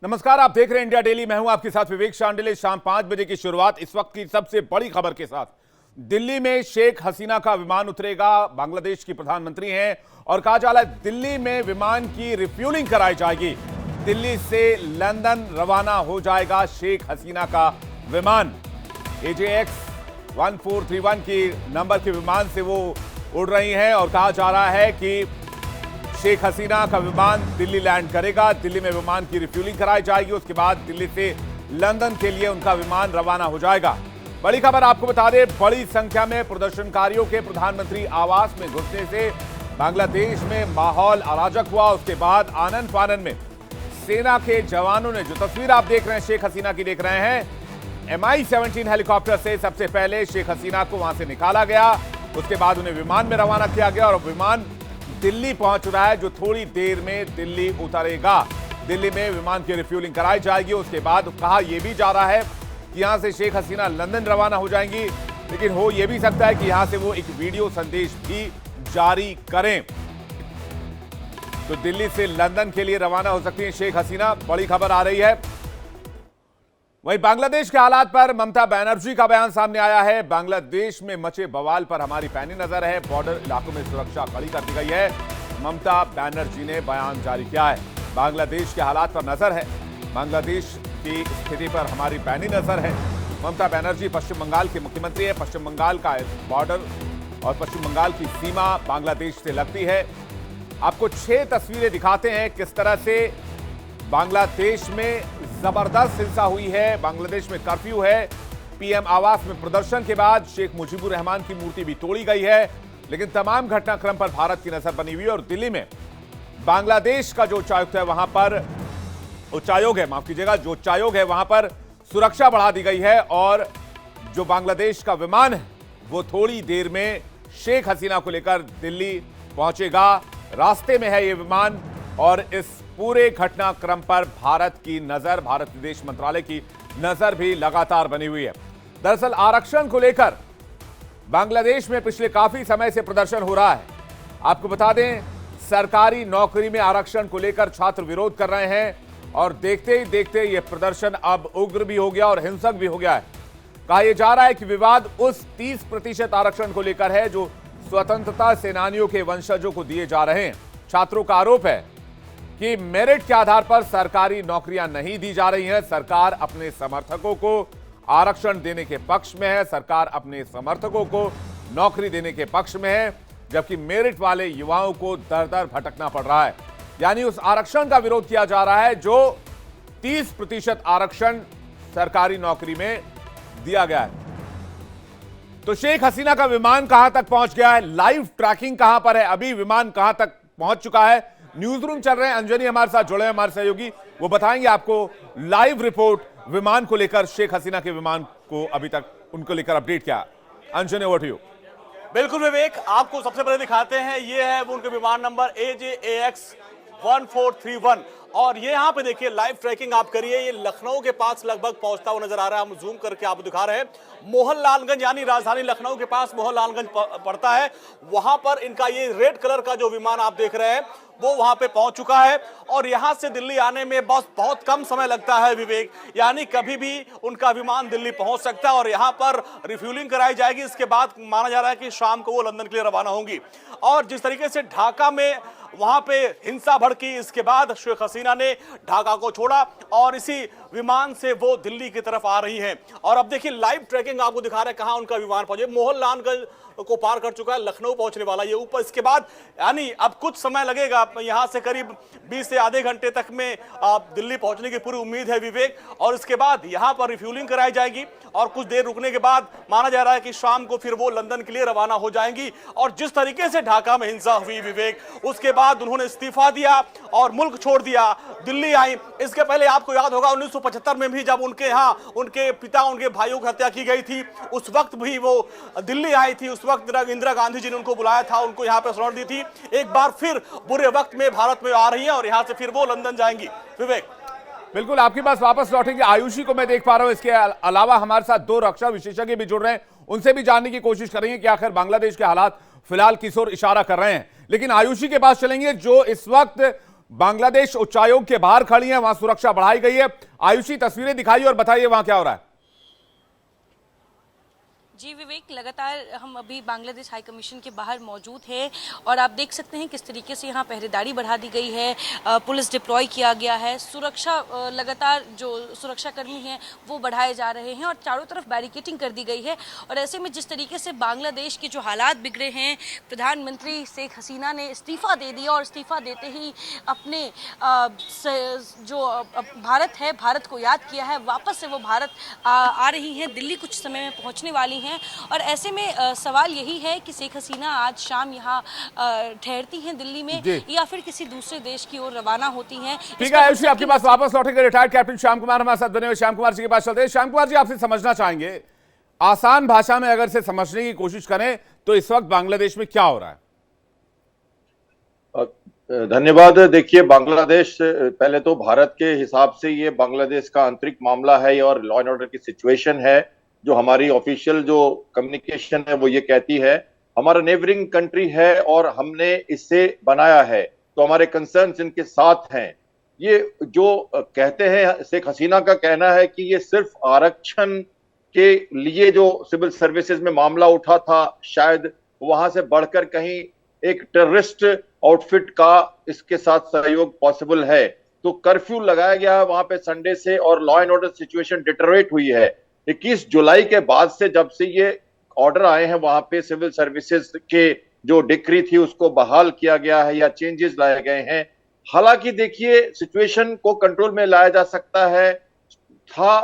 नमस्कार, आप देख रहे हैं इंडिया डेली। मैं हूं आपके साथ विवेक शांडिले। शाम 5 बजे की शुरुआत इस वक्त की सबसे बड़ी खबर के साथ। दिल्ली में शेख हसीना का विमान उतरेगा। बांग्लादेश की प्रधानमंत्री हैं और कहा जा रहा है दिल्ली में विमान की रिफ्यूलिंग कराई जाएगी। दिल्ली से लंदन रवाना हो जाएगा शेख हसीना का विमान। AJX 1431 की नंबर के विमान से वो उड़ रही हैं और कहा जा रहा है कि शेख हसीना का विमान दिल्ली लैंड करेगा। दिल्ली में विमान की रिफ्यूलिंग कराई जाएगी। उसके बाद दिल्ली से लंदन के लिए उनका विमान रवाना हो जाएगा। बड़ी खबर आपको बता दें, बड़ी संख्या में प्रदर्शनकारियों के प्रधानमंत्री आवास में घुसने से बांग्लादेश में माहौल अराजक हुआ। उसके बाद आनन फानन में सेना के जवानों ने, जो तस्वीर आप देख रहे हैं शेख हसीना की देख रहे हैं, MI-17 हेलीकॉप्टर से सबसे पहले शेख हसीना को वहां से निकाला गया। उसके बाद उन्हें विमान में रवाना किया गया और विमान दिल्ली पहुंच रहा है, जो थोड़ी देर में दिल्ली उतरेगा। दिल्ली में विमान की रिफ्यूलिंग कराई जाएगी। उसके बाद कहा यह भी जा रहा है कि यहां से शेख हसीना लंदन रवाना हो जाएंगी, लेकिन हो यह भी सकता है कि यहां से वो एक वीडियो संदेश भी जारी करें। तो दिल्ली से लंदन के लिए रवाना हो सकती है शेख हसीना। बड़ी खबर आ रही है। वहीं बांग्लादेश के हालात पर ममता बनर्जी का बयान सामने आया है। बांग्लादेश में मचे बवाल पर हमारी पैनी नजर है। बॉर्डर इलाकों में सुरक्षा कड़ी कर दी गई है। ममता बनर्जी ने बयान जारी किया है। बांग्लादेश के हालात पर नजर है। बांग्लादेश की स्थिति पर हमारी पैनी नजर है। ममता बनर्जी पश्चिम बंगाल के मुख्यमंत्री है। पश्चिम बंगाल का बॉर्डर और पश्चिम बंगाल की सीमा बांग्लादेश से लगती है। आपको 6 तस्वीरें दिखाते हैं किस तरह से बांग्लादेश में जबरदस्त हिंसा हुई है। बांग्लादेश में कर्फ्यू है। PM आवास में प्रदर्शन के बाद शेख मुजीबुर रहमान की मूर्ति भी तोड़ी गई है, लेकिन तमाम घटनाक्रम पर भारत की नजर बनी हुई है। और दिल्ली में बांग्लादेश का जो उच्चायुक्त है वहां पर, उच्चायोग है, माफ कीजिएगा, जो उच्चायोग है वहां पर सुरक्षा बढ़ा दी गई है। और जो बांग्लादेश का विमान है वो थोड़ी देर में शेख हसीना को लेकर दिल्ली पहुंचेगा। रास्ते में है ये विमान और इस पूरे घटनाक्रम पर भारत की नजर, भारत विदेश मंत्रालय की नजर भी लगातार बनी हुई है। दरअसल आरक्षण को लेकर बांग्लादेश में पिछले काफी समय से प्रदर्शन हो रहा है। आपको बता दें, सरकारी नौकरी में आरक्षण को लेकर छात्र विरोध कर रहे हैं और देखते ही देखते यह प्रदर्शन अब उग्र भी हो गया और हिंसक भी हो गया है। कहा यह जा रहा है कि विवाद उस 30% आरक्षण को लेकर है जो स्वतंत्रता सेनानियों के वंशजों को दिए जा रहे हैं। छात्रों का आरोप है कि मेरिट के आधार पर सरकारी नौकरियां नहीं दी जा रही हैं। सरकार अपने समर्थकों को आरक्षण देने के पक्ष में है। सरकार अपने समर्थकों को नौकरी देने के पक्ष में है, जबकि मेरिट वाले युवाओं को दर दर भटकना पड़ रहा है। यानी उस आरक्षण का विरोध किया जा रहा है जो 30% आरक्षण सरकारी नौकरी में दिया गया है। तो शेख हसीना का विमान कहां तक पहुंच गया है, लाइव ट्रैकिंग कहां पर है, अभी विमान कहां तक पहुंच चुका है, न्यूज रूम चल रहे हैं। अंजनी हमारे साथ जुड़े हैं, हमारे सहयोगी, वो बताएंगे आपको लाइव रिपोर्ट विमान को लेकर, शेख हसीना के विमान को अभी तक उनको लेकर अपडेट क्या। Anjani, over to you. बिल्कुल विवेक, आपको सबसे पहले दिखाते हैं, ये है वो उनके विमान नंबर AJAX 1431 और ये यहाँ पे देखिए लाइव ट्रैकिंग आप करिए। ये लखनऊ के पास लगभग पहुंचता हुआ नजर आ रहा है। हम जूम करके आपको दिखा रहे हैं। मोहनलालगंज यानी राजधानी लखनऊ के पास मोहनलालगंज पड़ता है, वहां पर इनका ये रेड कलर का जो विमान आप देख रहे हैं वो वहां पे पहुंच चुका है। और यहां से दिल्ली आने में बस बहुत कम समय लगता है विवेक, यानी कभी भी उनका विमान दिल्ली पहुंच सकता है और यहां पर रिफ्यूलिंग कराई जाएगी। इसके बाद माना जा रहा है कि शाम को वो लंदन के लिए रवाना होंगी। और जिस तरीके से ढाका में वहां पे हिंसा भड़की, इसके बाद शेख हसीना ने ढाका को छोड़ा और इसी विमान से वो दिल्ली की तरफ आ रही हैं। और अब देखिए लाइव ट्रैकिंग आपको दिखा रहे हैं कहां उनका विमान पहुंचे। मोहनलालगंज को पार कर चुका है, लखनऊ पहुंचने वाला ये ऊपर। इसके बाद यानी अब कुछ समय लगेगा, यहां से करीब 20 से आधे घंटे तक में दिल्ली पहुंचने की पूरी उम्मीद है विवेक। और इसके बाद यहां पर रिफ्यूलिंग कराई जाएगी और कुछ देर रुकने के बाद माना जा रहा है कि शाम को फिर वो लंदन के लिए रवाना हो जाएंगी। और जिस तरीके से ढाका में हिंसा हुई विवेक, उसके बाद उन्होंने इस्तीफा दिया और मुल्क छोड़ दिया, दिल्ली आई। इसके पहले आपको याद होगा 1975 में भी जब उनके यहाँ उनके पिता, उनके भाइयों की हत्या की गई थी, उस वक्त भी वो दिल्ली आई थी। उस वक्त इंदिरा गांधी जी ने उनको बुलाया था, उनको यहाँ पे शरण दी थी। एक बार फिर बुरे वक्त में भारत में आ रही है और यहाँ से फिर वो लंदन जाएंगी विवेक। बिल्कुल, आपके पास वापस लौटेंगे। आयुषी को मैं देख पा रहा हूं। इसके अलावा हमारे साथ 2 रक्षा विशेषज्ञ भी जुड़ रहे हैं, उनसे भी जानने की कोशिश करेंगे कि आखिर बांग्लादेश के हालात फिलहाल किस ओर इशारा कर रहे हैं। लेकिन आयुषी के पास चलेंगे जो इस वक्त बांग्लादेश उच्चायोग के बाहर खड़ी है, वहां सुरक्षा बढ़ाई गई है। आयुषी, तस्वीरें दिखाइए और बताइए वहां क्या हो रहा है। जी विवेक, लगातार हम अभी बांग्लादेश हाई कमीशन के बाहर मौजूद हैं और आप देख सकते हैं किस तरीके से यहाँ पहरेदारी बढ़ा दी गई है, पुलिस डिप्लॉय किया गया है, सुरक्षा लगातार जो सुरक्षाकर्मी हैं वो बढ़ाए जा रहे हैं और चारों तरफ बैरिकेटिंग कर दी गई है। और ऐसे में जिस तरीके से बांग्लादेश के जो हालात बिगड़े हैं, प्रधानमंत्री शेख हसीना ने इस्तीफ़ा दे दिया और इस्तीफ़ा देते ही अपने जो भारत है, भारत को याद किया है, वापस से वो भारत आ रही हैं, दिल्ली कुछ समय में पहुँचने वाली हैं। और ऐसे में सवाल यही है कि शेख हसीना आज शाम यहाँ ठहरती हैं दिल्ली में या फिर किसी दूसरे देश की ओर रवाना होती हैं। ठीक है आयुषी, आपके पास वापस लौटेंगे। रिटायर्ड कैप्टन श्याम कुमार हमारे साथ बने हुए, श्याम कुमार जी के पास चलते हैं। श्याम कुमार जी, आपसे समझना चाहेंगे, आसान भाषा में अगर से समझने की कोशिश करें तो इस वक्त बांग्लादेश में क्या हो रहा है? धन्यवाद। देखिए, बांग्लादेश पहले तो भारत के हिसाब से ये बांग्लादेश का आंतरिक मामला है और लॉ एंड ऑर्डर की सिचुएशन है। जो हमारी ऑफिशियल जो कम्युनिकेशन है वो ये कहती है हमारा नेबरिंग कंट्री है और हमने इससे बनाया है, तो हमारे कंसर्न्स इनके साथ हैं। ये जो कहते हैं, शेख हसीना का कहना है कि ये सिर्फ आरक्षण के लिए जो सिविल सर्विसेज में मामला उठा था, शायद वहां से बढ़कर कहीं एक टेररिस्ट आउटफिट का इसके साथ सहयोग पॉसिबल है। तो कर्फ्यू लगाया गया है वहां पे संडे से और law and order situation deteriorate हुई है। 21 जुलाई के बाद से जब से ये ऑर्डर आए हैं वहां पे सिविल सर्विसेज के जो डिक्री थी उसको बहाल किया गया है या चेंजेस लाए गए हैं। हालांकि देखिए, सिचुएशन को कंट्रोल में लाया जा सकता है,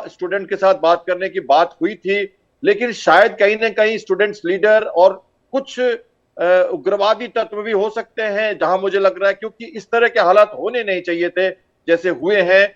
स्टूडेंट के साथ बात करने की बात हुई थी, लेकिन शायद कहीं ना कहीं स्टूडेंट्स लीडर और कुछ उग्रवादी तत्व भी हो सकते हैं, जहां मुझे लग रहा है, क्योंकि इस तरह के हालात होने नहीं चाहिए थे जैसे हुए हैं।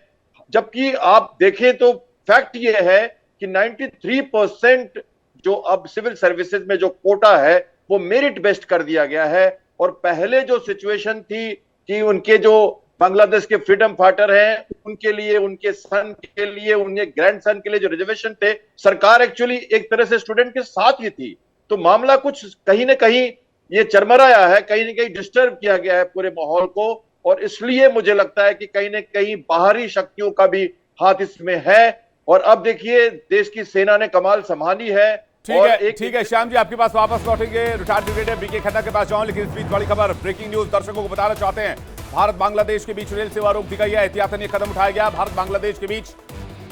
जबकि आप देखें तो फैक्ट ये है कि 93% जो अब सिविल सर्विसेज में जो कोटा है वो मेरिट बेस्ड कर दिया गया है। और पहले जो सिचुएशन थी कि उनके जो बांग्लादेश के फ्रीडम फाइटर हैं उनके लिए, उनके सन के लिए, उनके ग्रैंड सन के लिए जो रिजर्वेशन थे, सरकार एक्चुअली एक तरह से स्टूडेंट के साथ ही थी। तो मामला कुछ कहीं ना कहीं ये चरमराया है, कहीं ना कहीं डिस्टर्ब किया गया है पूरे माहौल को, और इसलिए मुझे लगता है कि कहीं ना कहीं बाहरी शक्तियों का भी हाथ इसमें है। और अब देखिए, देश की सेना ने कमाल संभाली है। ठीक है श्याम जी, आपके पास वापस लौटेंगे। रिटायर्ड ब्रिगेडियर बीके खन्ना के पास जाऊं, लेकिन इस बीच बड़ी खबर, ब्रेकिंग न्यूज दर्शकों को बताना चाहते हैं। भारत बांग्लादेश के बीच रेल सेवा रोक दी गई है, एहतियातन ये कदम उठाया गया। भारत बांग्लादेश के बीच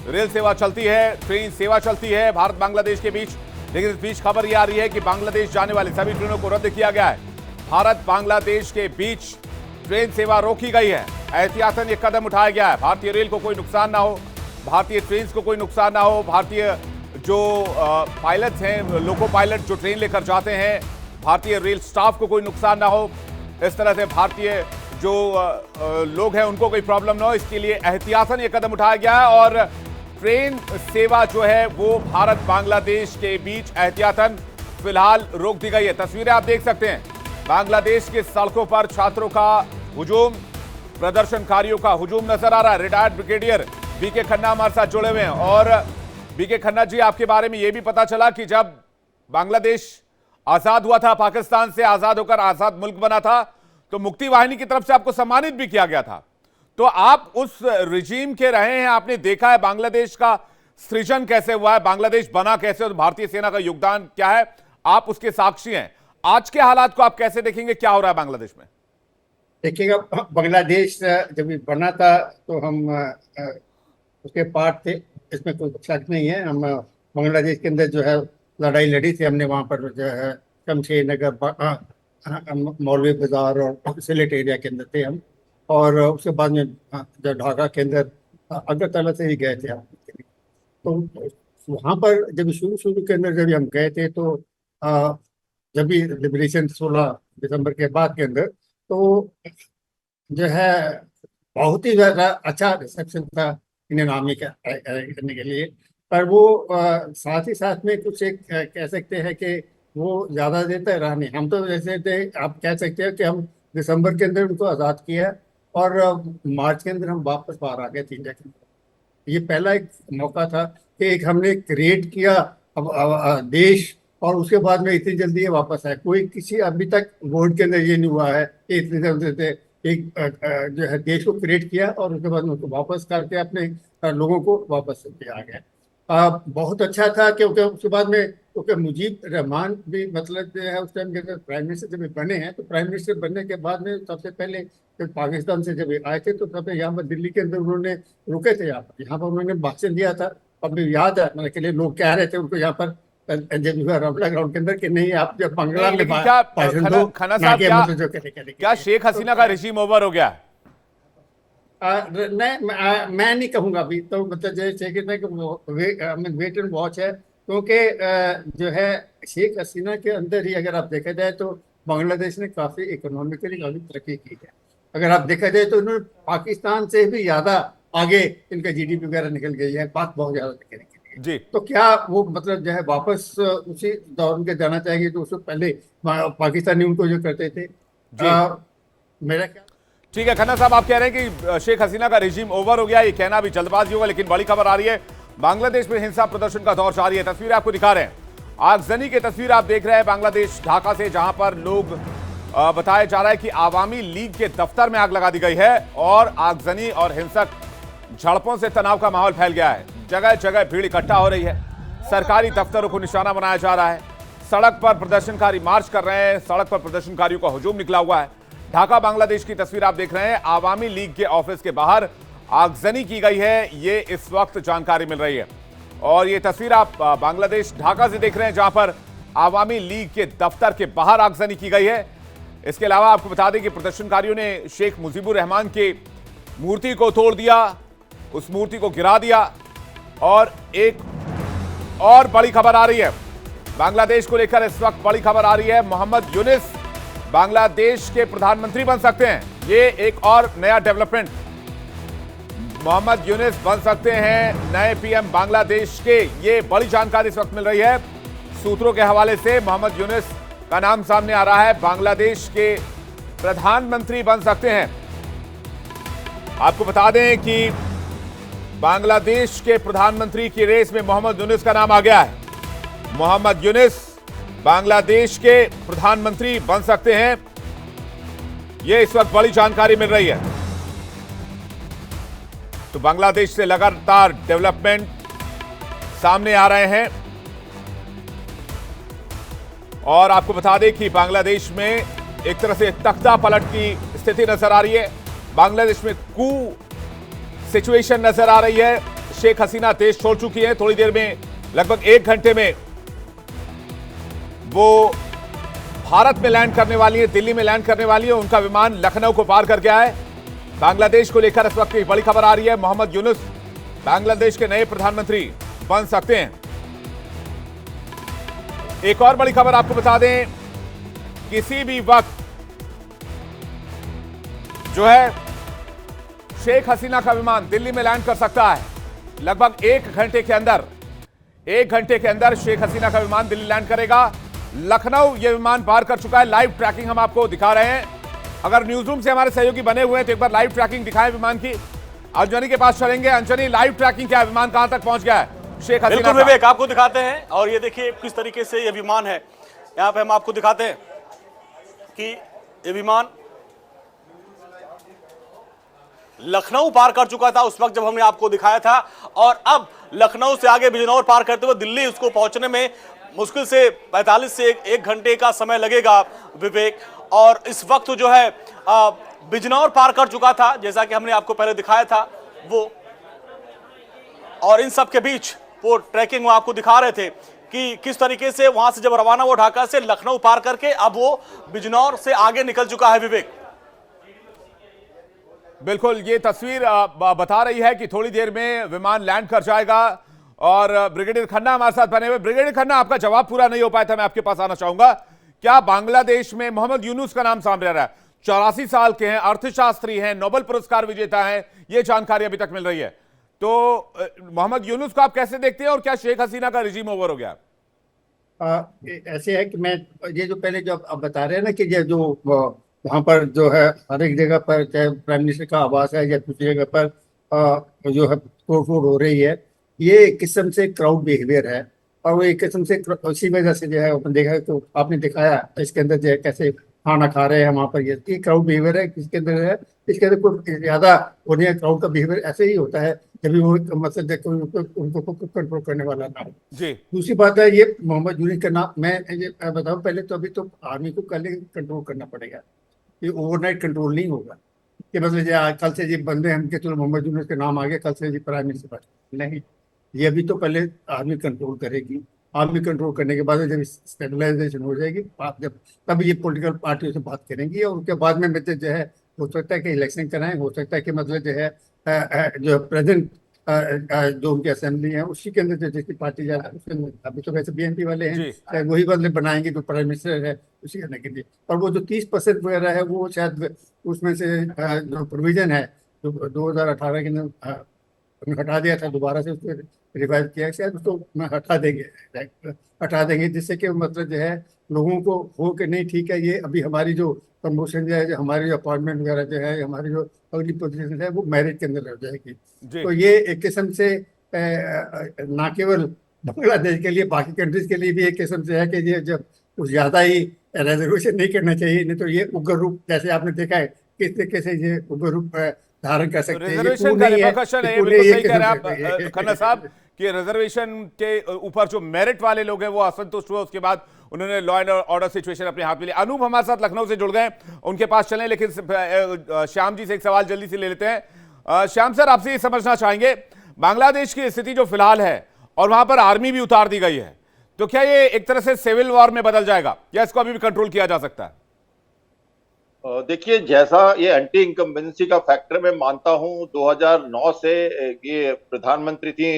रेल सेवा चलती है, ट्रेन सेवा चलती है भारत बांग्लादेश के बीच, लेकिन इस बीच खबर यह आ रही है कि बांग्लादेश जाने वाली सभी ट्रेनों को रद्द किया गया है। भारत बांग्लादेश के बीच ट्रेन सेवा रोकी गई है, एहतियातन ये कदम उठाया गया है। भारतीय रेल को कोई नुकसान ना हो, भारतीय ट्रेन को कोई नुकसान ना हो, भारतीय जो पायलट्स हैं, लोको पायलट जो ट्रेन लेकर जाते हैं, भारतीय रेल स्टाफ को कोई नुकसान ना हो, इस तरह से भारतीय जो लोग हैं उनको कोई प्रॉब्लम ना हो, इसके लिए एहतियातन ये कदम उठाया गया है। और ट्रेन सेवा जो है वो भारत बांग्लादेश के बीच एहतियातन फिलहाल रोक दी गई है। तस्वीरें आप देख सकते हैं, बांग्लादेश के सड़कों पर छात्रों का हुजूम, प्रदर्शनकारियों का हुजूम नजर आ रहा है। रिटायर्ड ब्रिगेडियर बीके खन्ना हमारे साथ जुड़े हुए हैं। और बीके खन्ना जी, आपके बारे में यह भी पता चला कि जब बांग्लादेश आजाद हुआ था, पाकिस्तान से आजाद होकर आजाद मुल्क बना था, तो मुक्ति वाहिनी की तरफ से आपको सम्मानित भी किया गया था। तो आप उस रिजीम के रहे हैं, आपने देखा है बांग्लादेश का सृजन कैसे हुआ है, बांग्लादेश बना कैसे और भारतीय सेना का योगदान क्या है, आप उसके साक्षी हैं। आज के हालात को आप कैसे देखेंगे, क्या हो रहा है बांग्लादेश में? देखिएगा, बांग्लादेश जब बना था तो हम उसके पार्ट थे, इसमें कोई शक नहीं है। हम बांग्लादेश के अंदर जो है लड़ाई लड़ी थी हमने, वहाँ पर जो है शमशेर नगर, मौलवी बाजार और सिलेट एरिया के अंदर थे हम। और उसके बाद में जो ढाका के अंदर अगरतला से ही गए थे हम। तो वहाँ पर जब शुरू के अंदर जब हम गए थे तो जब भी लिबरेशन 16 दिसंबर के बाद के अंदर, तो जो है बहुत ही ज़्यादा अच्छा रिसेप्शन था इन्हें नामी करने के लिए। पर वो साथ ही साथ में कुछ एक कह सकते हैं कि वो ज़्यादा देर तक रहा नहीं। हम तो जैसे थे, आप कह सकते हैं कि हम दिसंबर के अंदर उनको आज़ाद किया और मार्च के अंदर हम वापस बाहर आ गए 3 जगह। ये पहला एक मौका था कि एक हमने क्रिएट किया देश, और उसके बाद में इतनी जल्दी ये वापस आए। कोई किसी अभी तक बोर्ड के अंदर ये नहीं हुआ है कि इतने जल्दी से एक जो है देश को क्रिएट किया और उसके बाद उनको वापस करके अपने लोगों को वापस किया गया। बहुत अच्छा था क्योंकि उसके बाद में क्योंकि मुजीब रहमान भी मतलब जो है उस टाइम के अंदर प्राइम मिनिस्टर जब बने हैं, तो प्राइम मिनिस्टर बनने के बाद में सबसे पहले जब पाकिस्तान से जब आए थे तो तब यहाँ पर दिल्ली के अंदर उन्होंने रुके थे, यहाँ पर उन्होंने भाषण दिया था। अब भी याद है मतलब के लिए लोग कह रहे थे उनको यहाँ पर जब रमला ग्राउंड के अंदर कि नहीं आप जब बंगला में लेकिन क्या भाषण दो, खन्ना यहाँ साहब के क्या मतलब जो कहते क्या शेख हसीना का रिजीम ओवर हो गया? नहीं मैं नहीं कहूंगा अभी तो, मतलब जैसे कहते कि वेट एंड वॉच है, क्योंकि जो है शेख हसीना के अंदर ही अगर आप देखा जाए तो बांग्लादेश ने काफी इकोनॉमिकली काफी तरक्की की है। अगर आप देखा जाए तो उन्होंने पाकिस्तान से भी ज्यादा आगे इनका जीडीपी वगैरह निकल गई है, बात बहुत ज्यादा निकल गई है। जी तो क्या वो मतलब जो है वापस उसी दौर में जाना चाहेंगे जो उससे पहले पाकिस्तानी उनको जो करते थे? मेरा क्या ठीक है खन्ना साहब, आप कह रहे हैं कि शेख हसीना का रिजीम ओवर हो गया, ये कहना भी जल्दबाजी होगा, लेकिन बड़ी खबर आ रही है बांग्लादेश में हिंसा प्रदर्शन का दौर जारी है। तस्वीर आपको दिखा रहे हैं, आगजनी की तस्वीर आप देख रहे हैं बांग्लादेश ढाका से, जहां पर लोग बताया जा रहा है कि आवामी लीग के दफ्तर में आग लगा दी गई है और आगजनी और हिंसक झड़पों से तनाव का माहौल फैल गया है। जगह जगह भीड़ इकट्ठा हो रही है, सरकारी दफ्तरों को निशाना बनाया जा रहा है, सड़क पर प्रदर्शनकारी मार्च कर रहे हैं, सड़क पर प्रदर्शनकारियों का हुजूम निकला हुआ है। ढाका बांग्लादेश की तस्वीर आप देख रहे हैं, आवामी लीग के ऑफिस के बाहर आगजनी की गई है, ये इस वक्त जानकारी मिल रही है। और ये तस्वीर आप बांग्लादेश ढाका से देख रहे हैं, जहां पर आवामी लीग के दफ्तर के बाहर आगजनी की गई है। इसके अलावा आपको बता दें कि प्रदर्शनकारियों ने शेख मुजीबुर रहमान की मूर्ति को तोड़ दिया, उस मूर्ति को गिरा दिया। और एक और बड़ी खबर आ रही है बांग्लादेश को लेकर, इस वक्त बड़ी खबर आ रही है, मोहम्मद यूनिस बांग्लादेश के प्रधानमंत्री बन सकते हैं। ये एक और नया डेवलपमेंट, मोहम्मद यूनिस बन सकते हैं नए पीएम बांग्लादेश के, ये बड़ी जानकारी इस वक्त मिल रही है। सूत्रों के हवाले से मोहम्मद यूनिस का नाम सामने आ रहा है, बांग्लादेश के प्रधानमंत्री बन सकते हैं। आपको बता दें कि बांग्लादेश के प्रधानमंत्री की रेस में मोहम्मद यूनिस का नाम आ गया है। मोहम्मद यूनिस बांग्लादेश के प्रधानमंत्री बन सकते हैं, यह इस वक्त बड़ी जानकारी मिल रही है। तो बांग्लादेश से लगातार डेवलपमेंट सामने आ रहे हैं और आपको बता दें कि बांग्लादेश में एक तरह से तख्ता पलट की स्थिति नजर आ रही है। बांग्लादेश में कू सिचुएशन नजर आ रही है। शेख हसीना देश छोड़ चुकी है, थोड़ी देर में लगभग 1 घंटे में वो भारत में लैंड करने वाली है, दिल्ली में लैंड करने वाली है। उनका विमान लखनऊ को पार कर गया है। बांग्लादेश को लेकर इस वक्त एक बड़ी खबर आ रही है, मोहम्मद यूनुस बांग्लादेश के नए प्रधानमंत्री बन सकते हैं। एक और बड़ी खबर आपको बता दें, किसी भी वक्त जो है शेख हसीना का विमान दिल्ली में लैंड कर सकता है। लगभग 1 घंटे के अंदर शेख हसीना का विमान दिल्ली लैंड करेगा। लखनऊ यह विमान पार कर चुका है। लाइव ट्रैकिंग हम आपको दिखा रहे हैं। अगर न्यूज रूम से हमारे सहयोगी बने हुए हैं तो एक बार लाइव ट्रैकिंग दिखाएं विमान की। अंजनी के पास चलेंगे। अंजनी, लाइव ट्रैकिंग क्या है, विमान कहां तक पहुंच गया है शेख हसीना बिल्कुल का? विवेक, आपको दिखाते हैं। और ये देखिए किस तरीके से ये विमान है, यहाँ पे हम आपको दिखाते हैं कि ये विमान लखनऊ पार कर चुका था उस वक्त जब हमने आपको दिखाया था, और अब लखनऊ से आगे बिजनौर पार करते हुए दिल्ली उसको पहुंचने में मुश्किल से 45 से 1 घंटे का समय लगेगा विवेक। और इस वक्त जो है बिजनौर पार कर चुका था, जैसा कि हमने आपको पहले दिखाया था वो। और इन सब के बीच वो ट्रैकिंग वो आपको दिखा रहे थे कि किस तरीके से वहां से जब रवाना वो ढाका से लखनऊ पार करके अब वो बिजनौर से आगे निकल चुका है विवेक। बिल्कुल, ये तस्वीर बता रही है कि थोड़ी देर में विमान लैंड कर जाएगा। और ब्रिगेडियर खन्ना हमारे साथ बने हुए। ब्रिगेडियर खन्ना, आपका जवाब पूरा नहीं हो पाया था, मैं आपके पास आना चाहूंगा। क्या बांग्लादेश में मोहम्मद यूनुस का नाम सामने आ रहा है? 84 साल के हैं, अर्थशास्त्री हैं, नोबेल पुरस्कार विजेता हैं, ये जानकारी अभी तक मिल रही है। तो मोहम्मद यूनुस को आप कैसे देखते हैं और क्या शेख हसीना का रिजीम ओवर हो गया? ऐसे है कि मैं ये जो पहले जो आप बता रहे हैं ना कि ये जो वहाँ पर जो है हर एक जगह पर चाहे प्राइम मिनिस्टर का आवास है या दूसरी जगह पर जो है तोड़फोड़ हो रही है, ये एक किस्म से क्राउड बिहेवियर है। और वो एक किस्म से उसी वजह से जो है देखा तो आपने दिखाया इसके अंदर जो है कैसे खाना खा रहे हैं वहाँ पर, ये क्राउड बिहेवियर है इसके अंदर है। इसके अंदर कोई ज्यादा होने क्राउड का बिहेवियर ऐसे ही होता है जब भी वो मतलब देखो उनको कंट्रोल करने वाला ना हो। जी दूसरी बात है, ये मोहम्मद यूनिस का नाम मैं ये बताऊं पहले, तो अभी तो आर्मी को कल कंट्रोल करना पड़ेगा, ये ओवरनाइट कंट्रोल नहीं होगा कि मतलब ये कल से ये बंदे हैं उनके, चलो मोहम्मद यूनुस के नाम आ गया, कल से ये प्राइम मिनिस्टर नहीं। ये अभी तो पहले आर्मी कंट्रोल करेगी, आर्मी कंट्रोल करने के बाद जब स्टेबलाइजेशन हो जाएगी, आप जब तब ये पॉलिटिकल पार्टियों से बात करेंगी, और उसके बाद में मतलब जो है हो सकता है कि इलेक्शन कराएं, हो सकता है कि मतलब जो है जो प्रेजेंट जो उनकी असेंबली है उसी के अंदर जो जिसकी पार्टी जा रहा है उसके अंदर, अभी तो वैसे बीएनपी वाले हैं, जी शायद वही बदले बनाएंगे जो प्राइम मिनिस्टर है उसी करने के लिए। और वो जो 30% वगैरह है वो शायद उसमें से जो प्रोविजन है जो 2018 के अंदर हटा दिया था, दोबारा से उसको रिवाइव किया, शायद उसको हटा देंगे जिससे कि मतलब जो है लोगों को हो कि नहीं ठीक है, ये अभी हमारी जो प्रमोशन जो है, जो हमारी जो अपॉइंटमेंट वगैरह जो है, हमारी जो अगली पोजीशन है वो मेरिट के अंदर हो जाएगी। जी तो ये एक किस्म से ना केवल बांग्लादेश के लिए, बाकी कंट्रीज के लिए भी एक किस्म से है कि ये जब कुछ ज्यादा ही रेजर्वेशन नहीं करना चाहिए, नहीं तो ये उग्र रूप जैसे आपने देखा है किस तरीके से ये उग्र रूप धारण कर सकते हैं। ये रिजर्वेशन पूर्ण का नहीं है, रिपरकशन है, ये ये पूरे बिल्कुल एक सही कह रहे हैं किस्म आप से खन्ना साहब कि रिजर्वेशन के ऊपर जो मेरिट वाले लोग हैं वो असंतुष्ट हुए, उसके बाद उन्होंने लॉ एंड ऑर्डर सिचुएशन अपने हाथ में लिया। अनूप हमारे साथ लखनऊ से जुड़ गए, उनके पास चलें, लेकिन श्याम जी से एक सवाल जल्दी से ले लेते हैं। श्याम सर, आपसे ये समझना चाहेंगे, बांग्लादेश की स्थिति जो फिलहाल है और वहां पर आर्मी भी उतार दी गई है, तो क्या ये एक तरह से सिविल वॉर में बदल जाएगा या इसको अभी भी कंट्रोल किया जा सकता है? देखिए, जैसा ये एंटी इनकम्बेंसी का फैक्टर मैं मानता हूं, 2009 से ये प्रधानमंत्री थी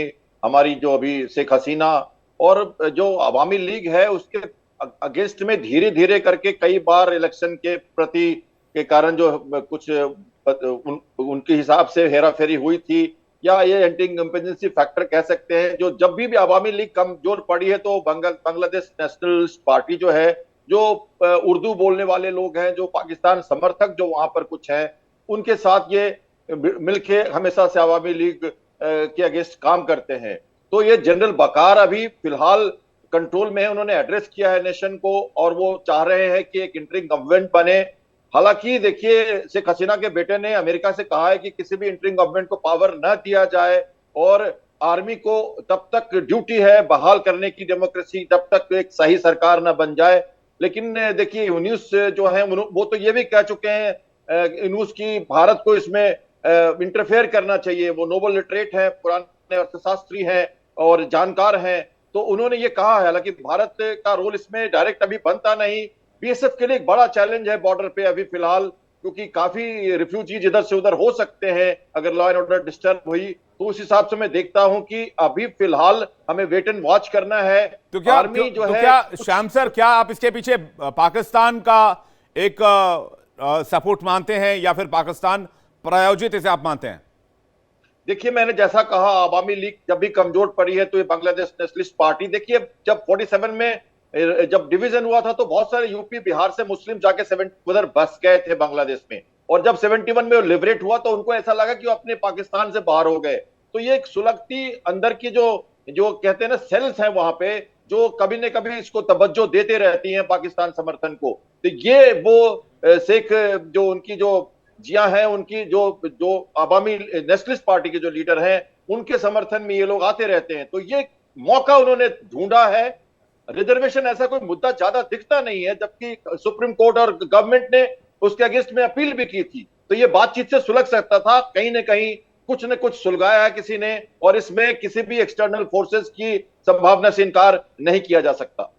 हमारी जो अभी शेख हसीना, और जो अवामी लीग है उसके अगेंस्ट में धीरे धीरे करके कई बार इलेक्शन के प्रति के कारण जो कुछ उनके हिसाब से हेरा फेरी हुई थी, या ये एंटी इनकम्बेंसी फैक्टर कह सकते हैं। जो जब भी अवामी लीग कमजोर पड़ी है तो बांग्लादेश नेशनलिस्ट पार्टी जो है, जो उर्दू बोलने वाले लोग हैं, जो पाकिस्तान समर्थक जो वहां पर कुछ हैं, उनके साथ ये मिलके हमेशा से अवामी लीग के अगेंस्ट काम करते हैं। तो ये जनरल बकार अभी फिलहाल कंट्रोल में है, उन्होंने एड्रेस किया है नेशन को, और वो चाह रहे हैं कि एक इंटरिम गवर्नमेंट बने। हालांकि देखिए, शेख हसीना के बेटे ने अमेरिका से कहा है कि किसी भी इंटरिम गवर्नमेंट को पावर न दिया जाए, और आर्मी को तब तक ड्यूटी है बहाल करने की डेमोक्रेसी, जब तक एक सही सरकार न बन जाए। लेकिन देखिए, यूनुस जो है वो तो ये भी कह चुके हैं यूनुस की भारत को इसमें इंटरफेयर करना चाहिए। वो नोबल लिटरेट है, पुराने अर्थशास्त्री हैं और जानकार हैं, तो उन्होंने ये कहा है। हालांकि भारत का रोल इसमें डायरेक्ट अभी बनता नहीं। बीएसएफ के लिए एक बड़ा चैलेंज है बॉर्डर पे अभी फिलहाल, क्योंकि काफी रिफ्यूजीज इधर से उधर हो सकते हैं अगर लॉ एंड ऑर्डर डिस्टर्ब हुई। तो उस हिसाब से मैं देखता हूं कि अभी फिलहाल हमें वेट एंड वॉच करना है। तो क्या आर्मी जो है, क्या श्याम सर, क्या आप इसके पीछे पाकिस्तान का एक सपोर्ट मानते हैं या फिर पाकिस्तान प्रायोजित इसे आप मानते हैं? देखिए, मैंने जैसा कहा, अवामी लीग जब भी कमजोर पड़ी है तो ये बांग्लादेश नेशनलिस्ट पार्टी, देखिए जब 47 में जब डिवीजन हुआ था तो बहुत सारे यूपी बिहार से मुस्लिम जाके उधर बस गए थे बांग्लादेश में, और जब 71 में लिबरेट हुआ तो उनको ऐसा लगा कि वो अपने पाकिस्तान से बाहर हो गए। तो ये एक सुलगती अंदर की जो कहते हैं ना सेल्स हैं वहां पे, जो कभी न कभी इसको तवज्जो देते रहती हैं पाकिस्तान समर्थन को। तो ये वो शेख जो उनकी जो जिया है, उनकी जो अवामी नेशनलिस्ट पार्टी के जो लीडर हैं, उनके समर्थन में ये लोग आते रहते हैं। तो ये मौका उन्होंने ढूंढा है। रिजर्वेशन ऐसा कोई मुद्दा ज्यादा दिखता नहीं है, जबकि सुप्रीम कोर्ट और गवर्नमेंट ने उसके अगेंस्ट में अपील भी की थी, तो ये बातचीत से सुलग सकता था। कहीं ना कहीं कुछ न कुछ सुलगाया है किसी ने, और इसमें किसी भी एक्सटर्नल फोर्सेस की संभावना से इनकार नहीं किया जा सकता।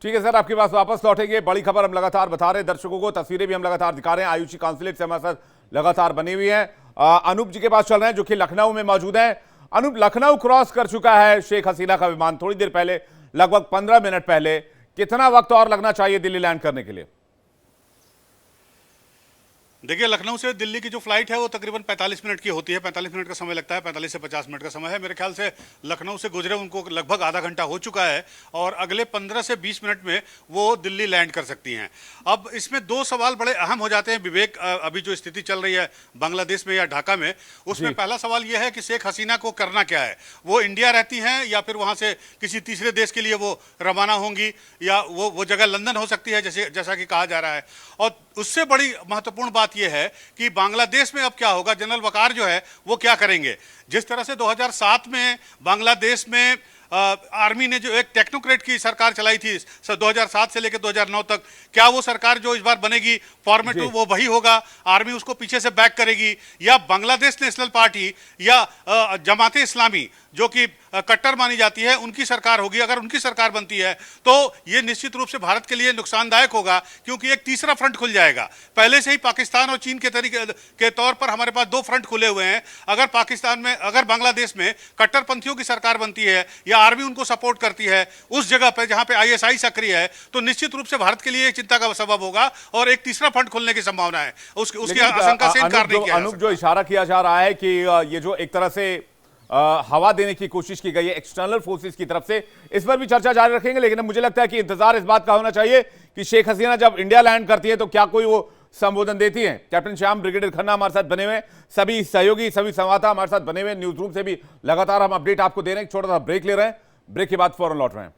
ठीक है सर, आपके पास वापस लौटेंगे। बड़ी खबर हम लगातार बता रहे हैं दर्शकों को, तस्वीरें भी हम लगातार दिखा रहे हैं। आयुषी काउंसिलेट से हमारे साथ लगातार बनी हुई है। अनूप जी के पास चल रहे हैं जो कि लखनऊ में मौजूद हैं। अनूप, लखनऊ क्रॉस कर चुका है शेख हसीना का विमान थोड़ी देर पहले, लगभग 15 मिनट पहले। कितना वक्त और लगना चाहिए दिल्ली लैंड करने के लिए? देखिए, लखनऊ से दिल्ली की जो फ्लाइट है वो तकरीबन 45 मिनट की होती है। 45 मिनट का समय लगता है, 45 से 50 मिनट का समय है। मेरे ख्याल से लखनऊ से गुजरे उनको लगभग आधा घंटा हो चुका है और अगले 15 से 20 मिनट में वो दिल्ली लैंड कर सकती हैं। अब इसमें दो सवाल बड़े अहम हो जाते हैं विवेक, अभी जो स्थिति चल रही है बांग्लादेश में या ढाका में, उसमें पहला सवाल यह है कि शेख हसीना को करना क्या है। वो इंडिया रहती हैं या फिर वहाँ से किसी तीसरे देश के लिए वो रवाना होंगी, या वो जगह लंदन हो सकती है जैसा कि कहा जा रहा है। और उससे बड़ी महत्वपूर्ण बात यह है कि बांग्लादेश में अब क्या होगा, जनरल वकार जो है वो क्या करेंगे। जिस तरह से 2007 में बांग्लादेश में आर्मी ने जो एक टेक्नोक्रेट की सरकार चलाई थी 2007 से लेकर 2009 तक, क्या वो सरकार जो इस बार बनेगी फॉर्मेट वो वही होगा, आर्मी उसको पीछे से बैक करेगी, या बांग्लादेश नेशनल पार्टी या जमाते इस्लामी जो कि कट्टर मानी जाती है उनकी सरकार होगी। अगर उनकी सरकार बनती है तो ये निश्चित रूप से भारत के लिए नुकसानदायक होगा, क्योंकि एक तीसरा फ्रंट खुल जाएगा। पहले से ही पाकिस्तान और चीन के तौर पर हमारे पास दो फ्रंट खुले हुए हैं। अगर बांग्लादेश में कट्टरपंथियों की सरकार बनती है या आर्मी उनको सपोर्ट करती है उस जगह पर जहां पे आईएसआई सक्रिय है, तो निश्चित रूप से भारत के लिए चिंता का सबब होगा और एक तीसरा फ्रंट खुलने की संभावना है। उसकी आशंका से इनकार नहीं किया जा सकता। जो इशारा किया जा रहा है कि ये जो एक तरह से हवा देने की कोशिश की गई है एक्सटर्नल फोर्सेस की तरफ से, इस पर भी चर्चा जारी रखेंगे। लेकिन मुझे लगता है कि इंतजार इस बात का होना चाहिए कि शेख हसीना जब इंडिया लैंड करती है तो क्या कोई वो संबोधन देती हैं। कैप्टन श्याम, ब्रिगेडियर खन्ना हमारे साथ बने हुए, सभी सहयोगी सभी संवाददाता हमारे साथ बने हुए, न्यूज रूम से भी लगातार हम अपडेट आपको दे रहे हैं। एक छोटा सा ब्रेक ले रहे हैं, ब्रेक के बाद फौरन लौट रहे हैं।